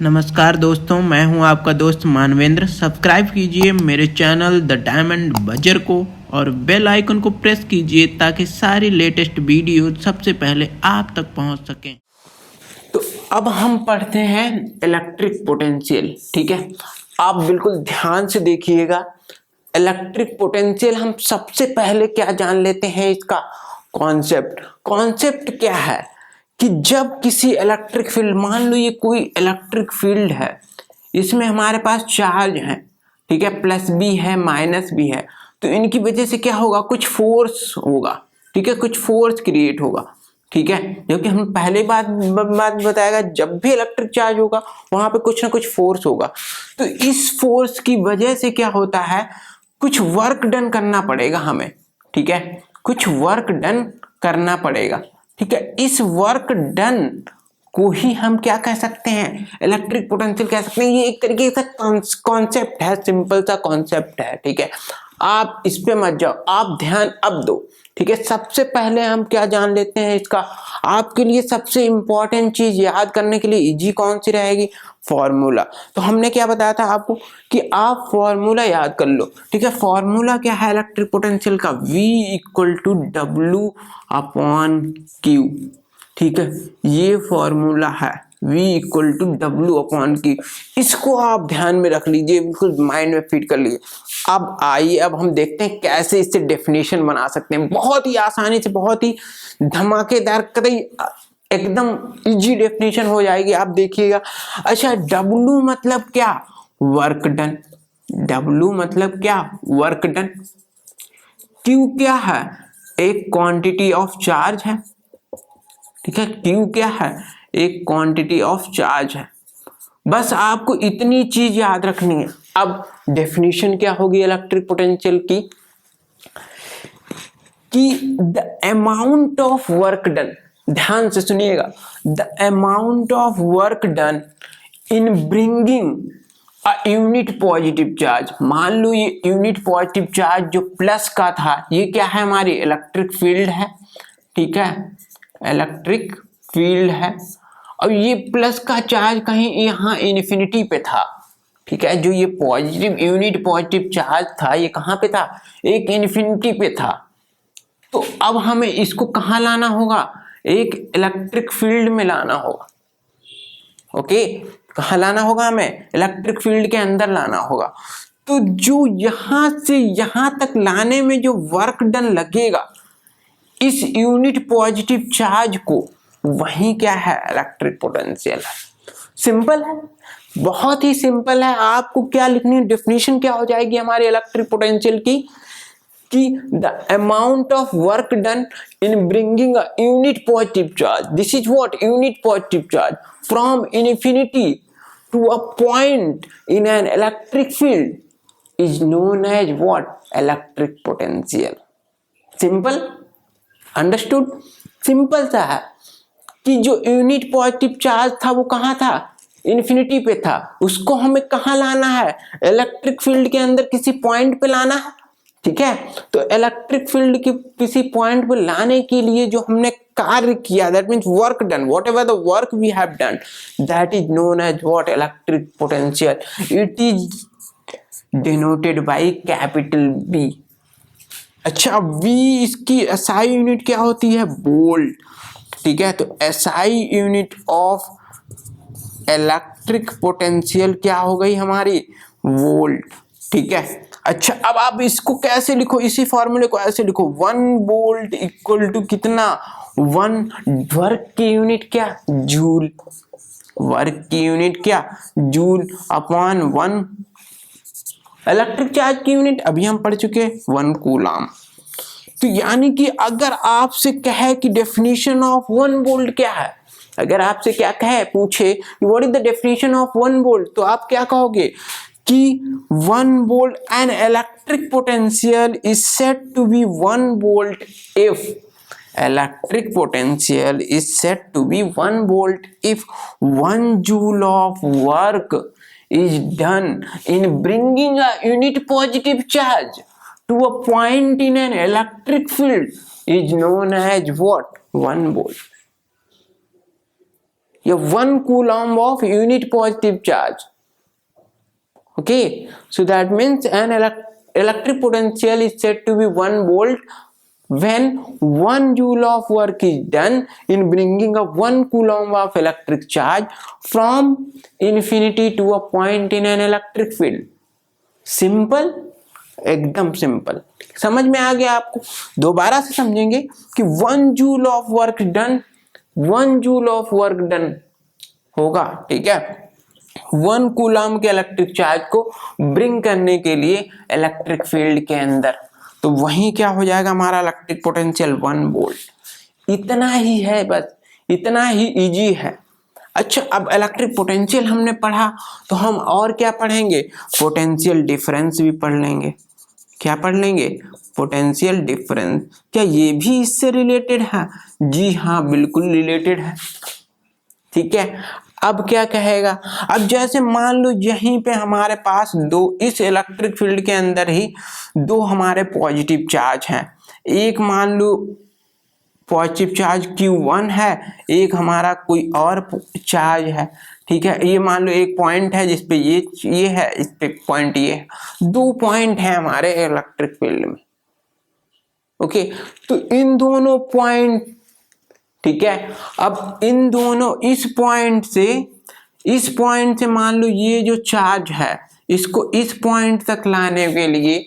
नमस्कार दोस्तों, मैं हूं आपका दोस्त मानवेंद्र। सब्सक्राइब कीजिए मेरे चैनल द डायमंड बजर को और बेल आइकन को प्रेस कीजिए ताकि सारी लेटेस्ट वीडियो सबसे पहले आप तक पहुंच सकें। तो अब हम पढ़ते हैं इलेक्ट्रिक पोटेंशियल। ठीक है, आप बिल्कुल ध्यान से देखिएगा। इलेक्ट्रिक पोटेंशियल हम सबसे पहले क्या जान लेते हैं, इसका कॉन्सेप्ट क्या है कि जब किसी इलेक्ट्रिक फील्ड, मान लो ये कोई इलेक्ट्रिक फील्ड है, इसमें हमारे पास चार्ज है, ठीक है, प्लस भी है माइनस भी है, तो इनकी वजह से क्या होगा, कुछ फोर्स होगा, ठीक है, कुछ फोर्स क्रिएट होगा, ठीक है, जो कि हम पहले बात बताएगा। जब भी इलेक्ट्रिक चार्ज होगा वहां पे कुछ ना कुछ फोर्स होगा, तो इस फोर्स की वजह से क्या होता है, कुछ वर्क डन करना पड़ेगा हमें, ठीक है, कुछ वर्क डन करना पड़ेगा, ठीक है। इस वर्क डन को ही हम क्या कह सकते हैं, इलेक्ट्रिक पोटेंशियल कह सकते हैं। ये एक तरीके से कॉन्सेप्ट है, सिंपल सा कॉन्सेप्ट है, ठीक है। आप इस पे मत जाओ, आप ध्यान अब दो, ठीक है। सबसे पहले हम क्या जान लेते हैं इसका, आपके लिए सबसे इंपॉर्टेंट चीज याद करने के लिए इजी कौन सी रहेगी, फॉर्मूला। तो हमने क्या बताया था आपको कि आप फॉर्मूला याद कर लो, ठीक है। फॉर्मूला क्या है इलेक्ट्रिक पोटेंशियल का, V equal to W upon Q, ठीक है, ये फॉर्मूला है, V equal to W upon Q. इसको आप ध्यान में रख लीजिए, बिल्कुल माइंड में फिट कर लीजिए। अब आइए, अब हम देखते हैं कैसे इससे डेफिनेशन बना सकते हैं, बहुत ही आसानी से, बहुत ही धमाकेदार, कतई एकदम इजी डेफिनेशन हो जाएगी, आप देखिएगा। अच्छा, W मतलब क्या, वर्क डन। W मतलब क्या, वर्क डन। Q क्या है, एक क्वांटिटी ऑफ चार्ज है, ठीक है। Q क्या है, एक क्वांटिटी ऑफ चार्ज है। बस आपको इतनी चीज याद रखनी है। अब डेफिनेशन क्या होगी इलेक्ट्रिक पोटेंशियल की, कि the amount of work done, ध्यान से सुनिएगा, the amount of work done in bringing a unit positive charge. मान लो ये यूनिट पॉजिटिव चार्ज जो प्लस का था, ये क्या है, हमारी इलेक्ट्रिक फील्ड है, ठीक है, इलेक्ट्रिक फील्ड है। और ये प्लस का चार्ज कहीं यहाँ इन्फिनिटी पे था, ठीक है। जो ये पॉजिटिव यूनिट पॉजिटिव चार्ज था, ये कहाँ पे था, एक इन्फिनिटी पे था। तो अब हमें इसको कहाँ लाना होगा, एक इलेक्ट्रिक फील्ड में लाना होगा, ओके। कहाँ लाना होगा, हमें इलेक्ट्रिक फील्ड के अंदर लाना होगा। तो जो यहां से यहां तक लाने में जो वर्क डन लगेगा इस यूनिट पॉजिटिव चार्ज को, वही क्या है, इलेक्ट्रिक पोटेंशियल है। सिंपल है, बहुत ही सिंपल है। आपको क्या लिखनी है, डेफिनेशन क्या हो जाएगी हमारे इलेक्ट्रिक पोटेंशियल की, कि the amount of work done in bringing a unit positive charge, this is what, unit positive charge from infinity to a point in an electric field is known as what, electric potential. Simple, understood. Simple सा है कि जो unit positive charge था वो कहाँ था, infinity पे था, उसको हमें कहाँ लाना है, इलेक्ट्रिक फील्ड के अंदर किसी पॉइंट पे लाना है, ठीक है। तो इलेक्ट्रिक फील्ड के किसी पॉइंट पे लाने के लिए जो हमने कार्य किया, that means work done, whatever the work we have done, that is known as what, electric potential. It is denoted by capital B। अच्छा, V इसकी SI यूनिट क्या होती है, वोल्ट, ठीक है। तो SI unit of electric potential क्या हो गई हमारी, वोल्ट, ठीक है। अच्छा, अब आप इसको कैसे लिखो, इसी फॉर्मूले को ऐसे लिखो, 1 वोल्ट इक्वल टू कितना, 1 वर्क की यूनिट क्या, जूल, वर्क की यूनिट क्या, जूल अपॉन 1 इलेक्ट्रिक चार्ज की यूनिट अभी हम पढ़ चुके, 1 कूलम। तो यानी कि अगर आपसे कहे कि डेफिनेशन ऑफ 1 वोल्ट क्या है, अगर आपसे क्या कहे, पूछे what is the definition of 1 volt, तो आप क्या कहोगे कि 1 volt an electric potential is said to be 1 volt if electric potential is said to be 1 volt if 1 joule of work is done in bringing a unit positive charge to a point in an electric field is known as what, 1 volt। या 1 coulomb of unit positive charge. Okay, so that means an electric potential is said to be 1 volt when 1 joule of work is done in bringing up 1 coulomb of electric charge from infinity to a point in an electric field. Simple, एकदम simple. समझ में आ गया आपको? दोबारा से समझेंगे कि 1 joule of work done, 1 joule of work done होगा, ठीक है, 1 कूलम्ब के इलेक्ट्रिक चार्ज को ब्रिंग करने के लिए इलेक्ट्रिक फील्ड के अंदर, तो वहीं क्या हो जाएगा हमारा इलेक्ट्रिक पोटेंशियल 1 वोल्ट. इतना ही है, बस इतना ही इजी है. अच्छा, अब इलेक्ट्रिक पोटेंशियल हमने पढ़ा, तो हम और क्या पढ़ेंगे? पोटेंशियल डिफरेंस भी पढ़ लेंगे. क्या पढ़ लेंगे? Potential difference. क्या ये भी इससे रिलेटेड है? जी हाँ, बिल्कुल रिलेटेड है. ठीक है, अब क्या कहेगा? अब जैसे मान लो यहीं पे हमारे पास दो, इस इलेक्ट्रिक फील्ड के अंदर ही दो हमारे पॉजिटिव चार्ज हैं. एक मान लो पॉजिटिव चार्ज Q1 है, एक हमारा कोई और चार्ज है. ठीक है, ये मान लो एक पॉइंट है जिसपे ये है, इस पे पॉइंट ये है. 2 पॉइंट है हमारे इलेक्ट्रिक फील्ड में. ओके, तो इन दोनों पॉइंट, ठीक है, अब इन दोनों इस पॉइंट से मान लो ये जो चार्ज है, इसको इस पॉइंट तक लाने के लिए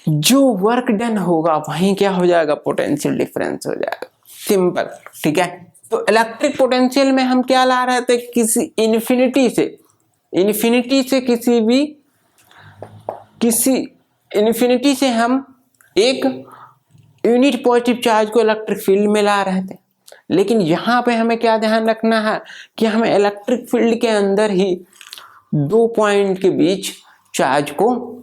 जो वर्क डन होगा वहीं क्या हो जाएगा? पोटेंशियल डिफरेंस हो जाएगा. सिंपल. ठीक है, तो इलेक्ट्रिक पोटेंशियल में हम क्या ला रहे थे? किसी इन्फिनिटी से हम एक यूनिट पॉजिटिव चार्ज को इलेक्ट्रिक फील्ड में ला रहे थे. लेकिन यहां पे हमें क्या ध्यान रखना है कि हमें इलेक्ट्रिक फील्ड के अंदर ही 2 पॉइंट के बीच चार्ज को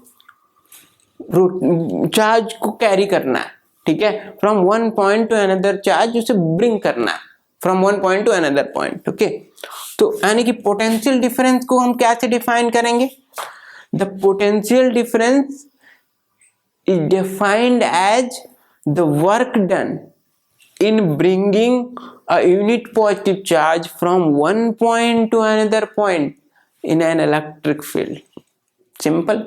कैरी करना है. ठीक है, from 1 point two another charge, उसे ब्रिंग करना है from 1 point two another point. Okay, तो यानी कि पोटेंशियल डिफरेंस को हम कैसे डिफाइन करेंगे? The potential difference is defined as the work done in bringing a unit positive charge from one point to another point in an electric field. Simple.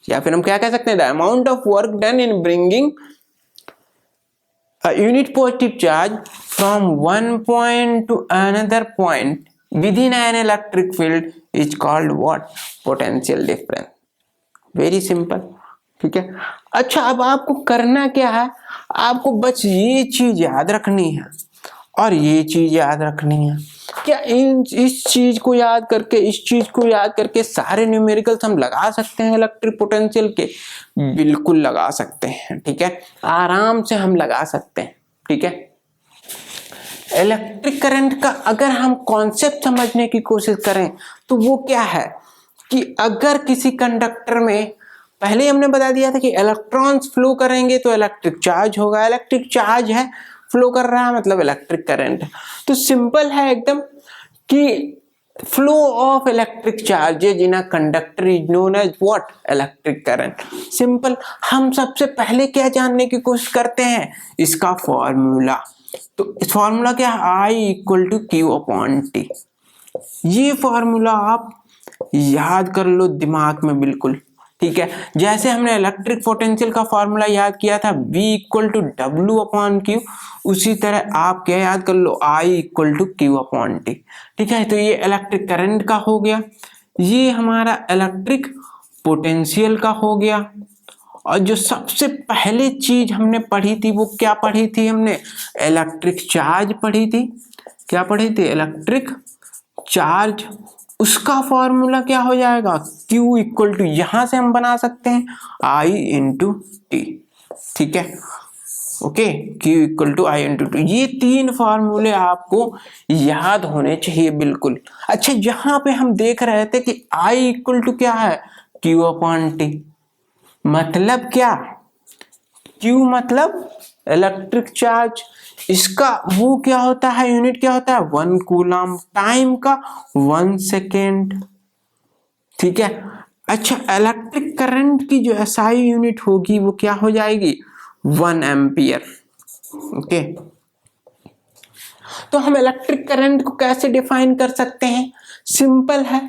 या फिर हम क्या कह सकते हैं? The amount of work done in bringing a unit positive charge from one point to another point within an electric field is called what? Potential difference. Very simple. ठीक है. अच्छा, अब आपको करना क्या है? आपको बस ये चीज याद रखनी है और ये चीज याद रखनी है. क्या इस चीज को याद करके सारे न्यूमेरिकल्स हम लगा सकते हैं इलेक्ट्रिक पोटेंशियल के? बिल्कुल लगा सकते हैं. ठीक है, आराम से हम लगा सकते हैं. ठीक है, इलेक्ट्रिक करंट का अगर हम कॉन्सेप्ट समझने की कोशिश करें तो वो क्या है कि अगर किसी कंडक्टर में, पहले हमने बता दिया था कि इलेक्ट्रॉन्स फ्लो करेंगे तो इलेक्ट्रिक चार्ज होगा. इलेक्ट्रिक चार्ज है, फ्लो कर रहा है, मतलब इलेक्ट्रिक करंट. तो सिंपल है एकदम कि flow of electric charges in a conductor is known as what? Electric current. Simple. हम सबसे पहले क्या जानने की कोशिश करते हैं? इसका फॉर्मूला. तो इस फॉर्मूला क्या है? I = Q/T. ये फॉर्मूला आप याद कर लो दिमाग में बिल्कुल. ठीक है, जैसे हमने इलेक्ट्रिक पोटेंशियल का फॉर्मूला याद किया था V = W/Q, उसी तरह आप क्या याद कर लो? I = Q/T. ठीक है, तो ये इलेक्ट्रिक करंट का हो गया, ये हमारा इलेक्ट्रिक पोटेंशियल का हो गया. और जो सबसे पहले चीज हमने पढ़ी थी वो क्या पढ़ी थी? हमने इलेक्ट्रिक चार्ज पढ़ी थी. क्या पढ़ी थी? Electric charge. उसका फॉर्मूला क्या हो जाएगा? Q यहां से हम बना सकते हैं I/T. ठीक है, ओके, Q I × T. ये 3 फॉर्मूले आपको याद होने चाहिए बिल्कुल. अच्छा, यहां पे हम देख रहे थे कि I = क्या है? Q/T. मतलब क्या? Q मतलब इलेक्ट्रिक चार्ज, इसका वो क्या होता है? यूनिट क्या होता है? 1 कूलम्ब. टाइम का 1 सेकेंड. ठीक है. अच्छा, इलेक्ट्रिक करंट की जो SI यूनिट होगी वो क्या हो जाएगी? 1 एम्पियर. ओके, तो हम इलेक्ट्रिक करंट को कैसे डिफाइन कर सकते हैं? सिंपल है,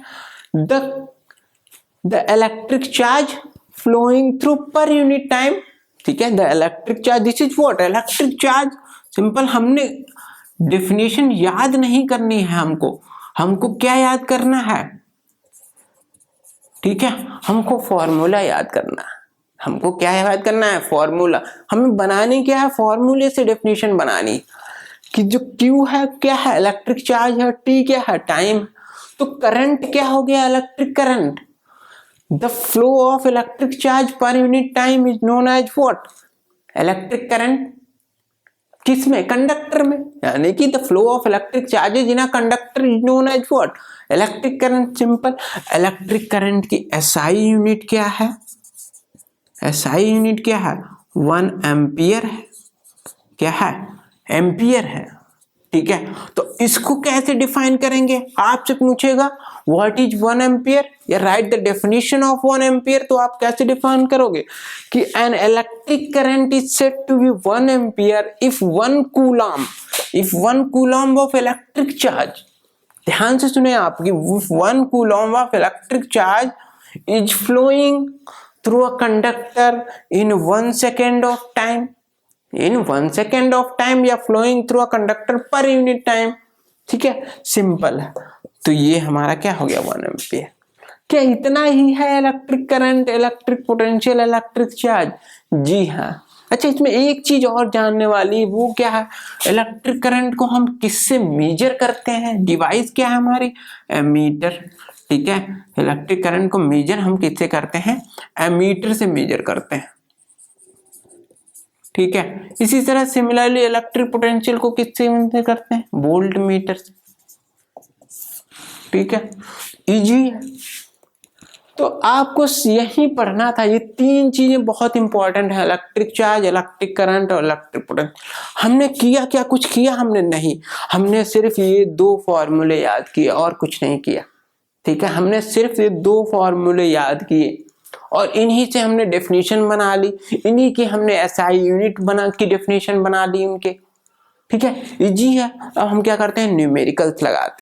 the electric charge flowing through per unit time. ठीक है, the electric charge, this is what, electric charge. Simple, हमने डेफिनेशन याद नहीं करनी है हमको क्या याद करना है? ठीक है, हमको फॉर्मूला याद करना है। हमको क्या याद करना है? फॉर्मूला। हमें बनानी क्या है? फॉर्मूले से डेफिनेशन बनानी कि जो Q है क्या है? इलेक्ट्रिक चार्ज है, T क्या है? टाइम। तो करंट क्या हो गया? Electric current. The flow of electric charge per unit time is known as what? Electric current. किसमें? कंडक्टर में। यानी कि the flow of electric charges in a conductor is known as what? Electric current. Simple, electric current की SI unit क्या है? SI unit क्या है? 1 ampere है। क्या है? एम्पियर है। ठीक है, तो इसको कैसे डिफाइन करेंगे? आपसे पूछेगा व्हाट इज 1 एम्पियर या write the definition of 1 ampere, तो आप कैसे डिफाइन करोगे कि an electric current is said to be 1 ampere if 1 coulomb of electric charge, ध्यान से सुने आप, कि 1 coulomb of electric charge is flowing through a conductor in 1 second of time, in 1 second of time, या flowing through a conductor per unit time. ठीक है, simple है। तो ये हमारा क्या हो गया? 1 एम्पियर। क्या इतना ही है electric current, electric potential, electric charge? जी हाँ। अच्छा, इसमें एक चीज और जानने वाली, वो क्या है? इलेक्ट्रिक करंट को हम किससे मेजर करते हैं? डिवाइस क्या है हमारी? एमीटर। ठीक है, इलेक्ट्रिक करंट को मेजर हम किससे करते हैं? एमीटर से मेजर करते हैं। ठीक है, इसी तरह सिमिलरली इलेक्ट्रिक पोटेंशियल को किससे मेजर करते हैं? वोल्ट मीटर से। ठीक है, इजी है। तो आपको यही पढ़ना था। ये 3 चीजें बहुत इंपॉर्टेंट है, इलेक्ट्रिक चार्ज, इलेक्ट्रिक करंट और इलेक्ट्रिक पोटेंशियल। हमने किया क्या? कुछ किया हमने? नहीं, हमने सिर्फ ये 2 फॉर्मूले याद किए और कुछ नहीं किया। ठीक है, हमने सिर्फ ये 2 फॉर्मूले याद किए और इन्हीं से हमने डेफिनेशन बना ली, इन्हीं की हमने SI यूनिट की डेफिनेशन बना ली उनके। ठीक है, इजी है। अब हम क्या करते हैं? न्यूमेरिकल्स लगाते हैं।